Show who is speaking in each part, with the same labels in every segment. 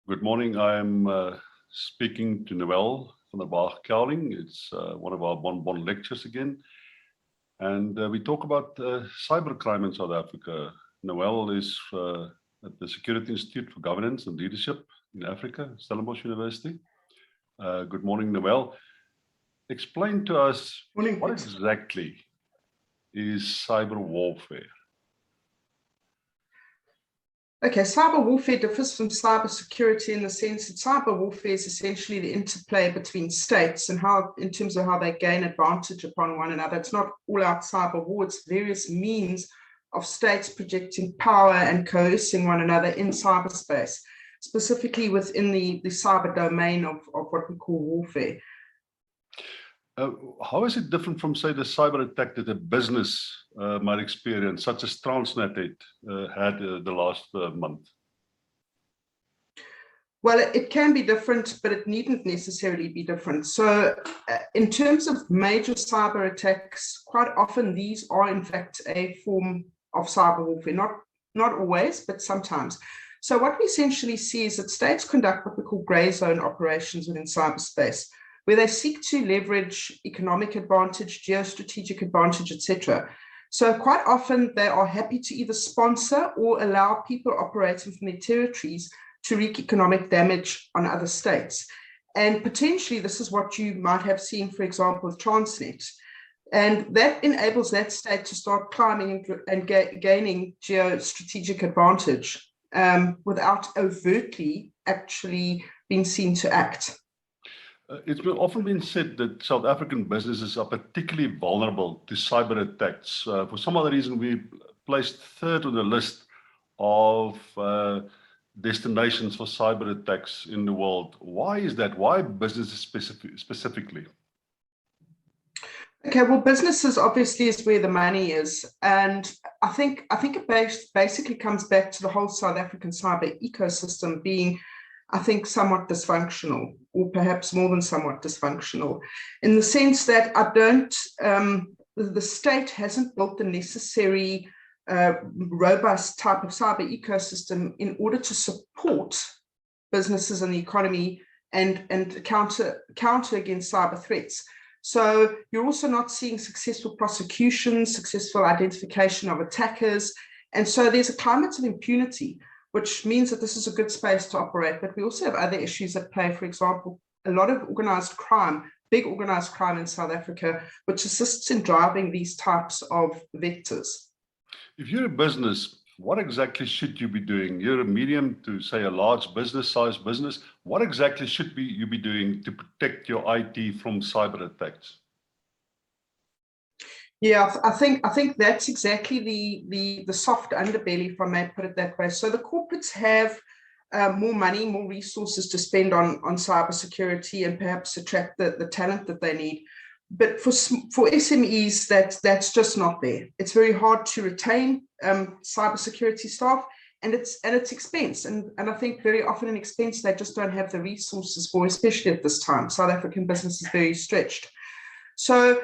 Speaker 1: Good morning. I'm speaking to Noëlle from the Waag-Cowling. It's one of our Bon lectures again. And we talk about cybercrime in South Africa. Noëlle is at the Security Institute for Governance and Leadership in Africa, Stellenbosch University. Good morning, Noëlle. Explain to us what exactly is cyber warfare?
Speaker 2: Okay, cyber warfare differs from cyber security in the sense that cyber warfare is essentially the interplay between states and how, in terms of how they gain advantage upon one another. It's not all out cyber war, it's various means of states projecting power and coercing one another in cyberspace, specifically within the cyber domain of what we call warfare.
Speaker 1: How is it different from, say, the cyber attack that a business might experience, such as Transnet had the last month?
Speaker 2: Well, it can be different, but it needn't necessarily be different. So in terms of major cyber attacks, quite often these are in fact a form of cyber warfare, not always, but sometimes. So what we essentially see is that states conduct what we call grey zone operations within cyberspace, where they seek to leverage economic advantage, geostrategic advantage, etc. So quite often they are happy to either sponsor or allow people operating from their territories to wreak economic damage on other states. And potentially this is what you might have seen, for example, with Transnet. And that enables that state to start climbing and gaining geostrategic advantage without overtly actually being seen to act.
Speaker 1: It's often been said that South African businesses are particularly vulnerable to cyber attacks. For some other reason, we placed third on the list of destinations for cyber attacks in the world. Why is that? Why businesses specifically?
Speaker 2: Okay, well, businesses obviously is where the money is. And I think it basically comes back to the whole South African cyber ecosystem being, I think, somewhat dysfunctional, or perhaps more than somewhat dysfunctional, in the sense that the state hasn't built the necessary robust type of cyber ecosystem in order to support businesses and the economy and counter against cyber threats. So you're also not seeing successful prosecutions, successful identification of attackers. And so there's a climate of impunity, which means that this is a good space to operate. But we also have other issues at play. For example, a lot of organized crime, big organized crime in South Africa, which assists in driving these types of vectors.
Speaker 1: If you're a business, what exactly should you be doing? You're a medium to, say, a large business-sized business. What exactly should you be doing to protect your IT from cyber attacks?
Speaker 2: Yeah, I think that's exactly the soft underbelly, if I may put it that way. So the corporates have more money, more resources to spend on cybersecurity and perhaps attract the talent that they need. But for SMEs, that's just not there. It's very hard to retain cybersecurity staff, and it's expense. And I think very often an expense they just don't have the resources for, especially at this time. South African business is very stretched. So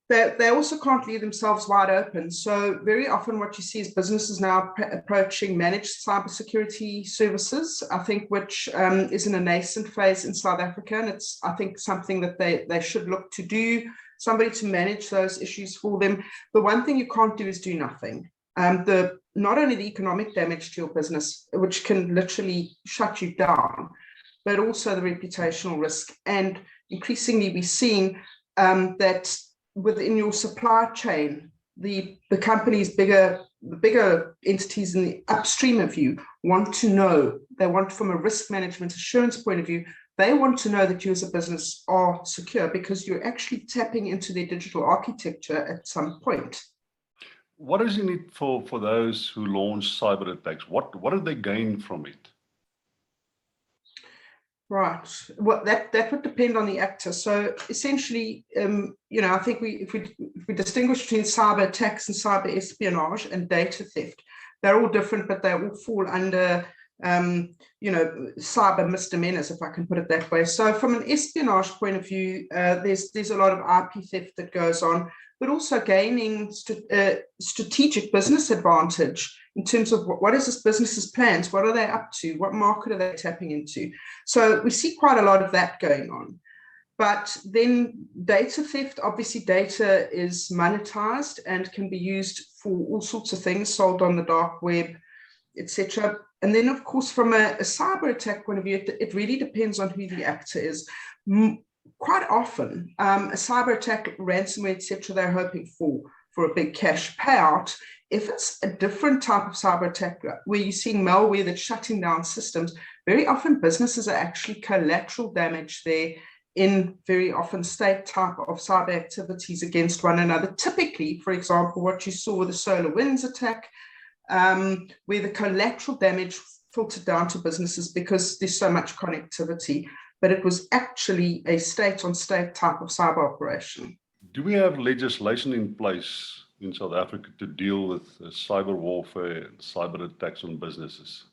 Speaker 2: they also can't leave themselves wide open. So very often what you see is businesses now approaching managed cybersecurity services, I think, which is in a nascent phase in South Africa. And it's, I think, something that they should look to do, somebody to manage those issues for them. The one thing you can't do is do nothing. Not only the economic damage to your business, which can literally shut you down, but also the reputational risk. And increasingly we're seeing that within your supply chain, the companies the bigger entities in the upstream of you want to know, they want, from a risk management assurance point of view, they want to know that you as a business are secure because you're actually tapping into their digital architecture at some point.
Speaker 1: What is in it for those who launch cyber attacks? What do they gain from it?
Speaker 2: Right. Well, that would depend on the actor. So essentially, I think if we distinguish between cyber attacks and cyber espionage and data theft, they're all different, but they all fall under cyber misdemeanors, if I can put it that way. So from an espionage point of view, there's a lot of IP theft that goes on, but also gaining strategic business advantage in terms of what is this business's plans, what are they up to, what market are they tapping into. So we see quite a lot of that going on. But then data theft, obviously data is monetized and can be used for all sorts of things, sold on the dark web, etc. And then, of course, from a cyber attack point of view, it really depends on who the actor is. Quite often, a cyber attack, ransomware, etc., they're hoping for a big cash payout. If it's a different type of cyber attack where you're seeing malware that's shutting down systems, very often businesses are actually collateral damage there in very often state type of cyber activities against one another. Typically, for example, what you saw with the SolarWinds attack, where the collateral damage filtered down to businesses because there's so much connectivity, but it was actually a state-on-state type of cyber operation.
Speaker 1: Do we have legislation in place in South Africa to deal with cyber warfare and cyber attacks on businesses?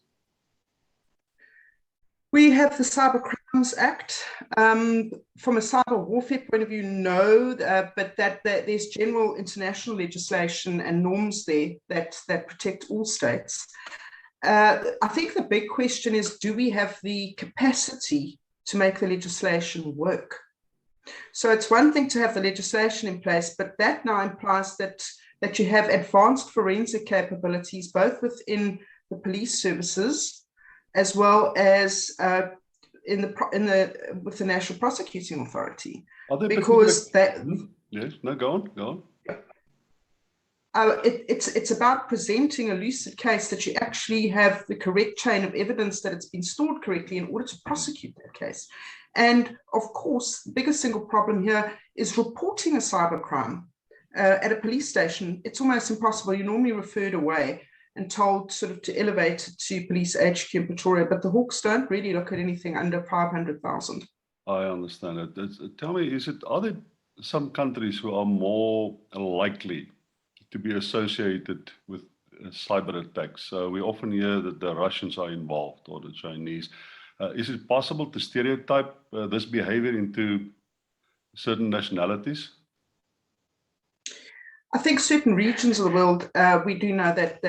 Speaker 2: We have the Cyber Crimes Act. From a cyber warfare point of view, no, but that there's general international legislation and norms there that protect all states. I think the big question is, do we have the capacity to make the legislation work? So it's one thing to have the legislation in place, but that now implies that you have advanced forensic capabilities, both within the police services as well as with the National Prosecuting Authority, because that.
Speaker 1: Yes, no, go on.
Speaker 2: It's about presenting a lucid case that you actually have the correct chain of evidence, that it's been stored correctly in order to prosecute that case. And of course, the biggest single problem here is reporting a cybercrime at a police station. It's almost impossible. You're normally referred away and told sort of to elevate it to police HQ in Pretoria, but the Hawks don't really look at anything under 500,000.
Speaker 1: I understand it. Tell me, are there some countries who are more likely to be associated with cyber attacks? We often hear that the Russians are involved or the Chinese. Is it possible to stereotype this behavior into certain nationalities?
Speaker 2: I think certain regions of the world, we do know that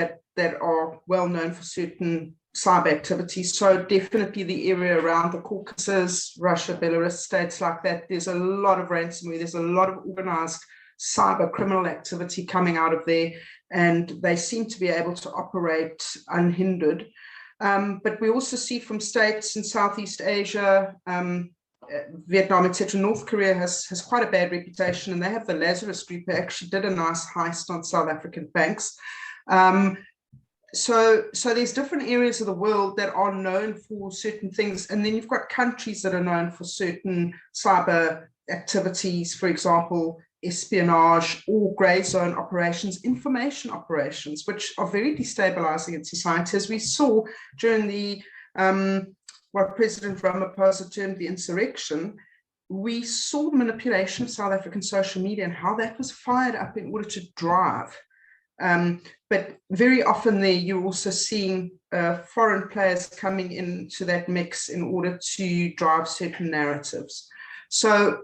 Speaker 2: are well known for certain cyber activities. So definitely the area around the Caucasus, Russia, Belarus, states like that, there's a lot of ransomware, there's a lot of organized cyber criminal activity coming out of there, and they seem to be able to operate unhindered. But we also see from states in Southeast Asia, Vietnam, etc. North Korea has quite a bad reputation, and they have the Lazarus Group who actually did a nice heist on South African banks. So there's different areas of the world that are known for certain things, and then you've got countries that are known for certain cyber activities, for example, espionage or grey zone operations, information operations, which are very destabilizing in society, as we saw during the what President Ramaphosa termed the insurrection. We saw the manipulation of South African social media and how that was fired up in order to drive. But very often there you're also seeing foreign players coming into that mix in order to drive certain narratives. So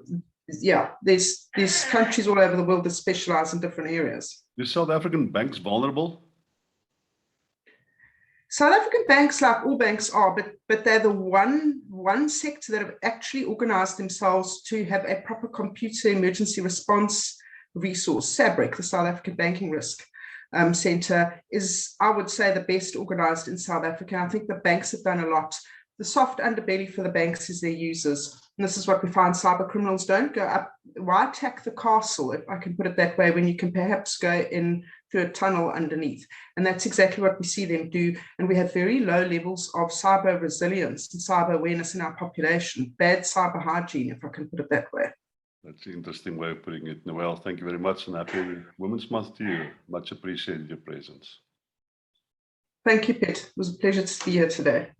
Speaker 2: yeah, there's countries all over the world that specialize in different areas.
Speaker 1: Are South African banks vulnerable?
Speaker 2: South African banks, like all banks, are, but they're the one sector that have actually organized themselves to have a proper computer emergency response resource. SABRIC, the South African Banking Risk Center, is, I would say, the best organized in South Africa. I think the banks have done a lot. The soft underbelly for the banks is their users. And this is what we find: cyber criminals don't go up. Why attack the castle, if I can put it that way, when you can perhaps go in through a tunnel underneath? And that's exactly what we see them do. And we have very low levels of cyber resilience and cyber awareness in our population. Bad cyber hygiene, if I can put it that way.
Speaker 1: That's an interesting way of putting it. Noëlle, thank you very much, and happy Women's Month to you. Much appreciated your presence.
Speaker 2: Thank you, Piet. It was a pleasure to be here today.